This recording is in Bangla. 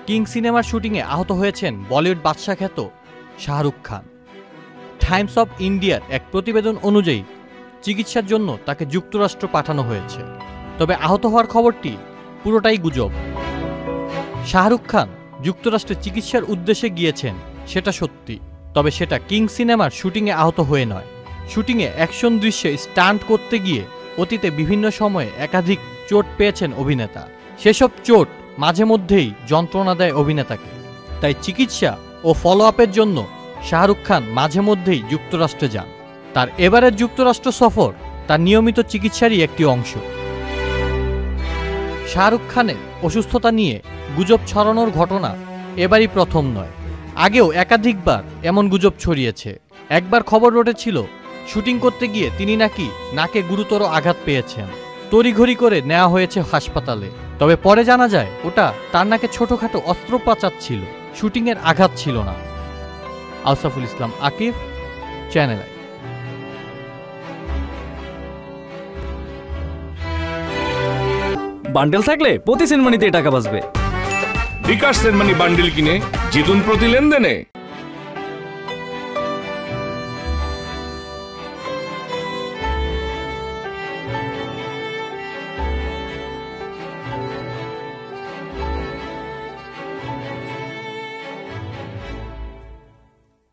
কিং সিনেমার শুটিংয়ে আহত হয়েছেন বলিউড বাদশা খ্যাত শাহরুখ খান। টাইমস অফ ইন্ডিয়ার এক প্রতিবেদন অনুযায়ী চিকিৎসার জন্য তাকে যুক্তরাষ্ট্র পাঠানো হয়েছে। তবে আহত হওয়ার খবরটি পুরোটাই গুজব। শাহরুখ খান যুক্তরাষ্ট্রে চিকিৎসার উদ্দেশ্যে গিয়েছেন সেটা সত্যি, তবে সেটা কিং সিনেমার শুটিংয়ে আহত হয়ে নয়। শুটিংয়ে অ্যাকশন দৃশ্যে স্টান্ট করতে গিয়ে অতীতে বিভিন্ন সময়ে একাধিক চোট পেয়েছেন অভিনেতা। সেসব চোট মাঝে মধ্যেই যন্ত্রণা দেয় অভিনেতাকে। তাই চিকিৎসা ও ফলো আপের জন্য শাহরুখ খান মাঝে মধ্যেই যুক্তরাষ্ট্রে যান। তার এবারের যুক্তরাষ্ট্র সফর তার নিয়মিত চিকিৎসারই একটি অংশ। শাহরুখ খানের অসুস্থতা নিয়ে গুজব ছড়ানোর ঘটনা এবারই প্রথম নয়, আগেও একাধিকবার এমন গুজব ছড়িয়েছে। একবার খবর রটেছিল শুটিং করতে গিয়ে তিনি নাকি নাকে গুরুতর আঘাত পেয়েছেন, তড়িঘড়ি করে নেওয়া হয়েছে হাসপাতালে। তবে পরে জানা যায় ওটা তার নাকে ছোটখাটো অস্ত্রোপচার ছিল, শুটিংয়ের আঘাত ছিল না। আলসাফুল ইসলাম আকিফ, চ্যানেল আই। বান্ডেল থাকলে প্রতি সেনমানিতে টাকা বাঁচবে। বিকাশ সেনমানি বান্ডেল কিনে জিতুন প্রতি লেনদেনে।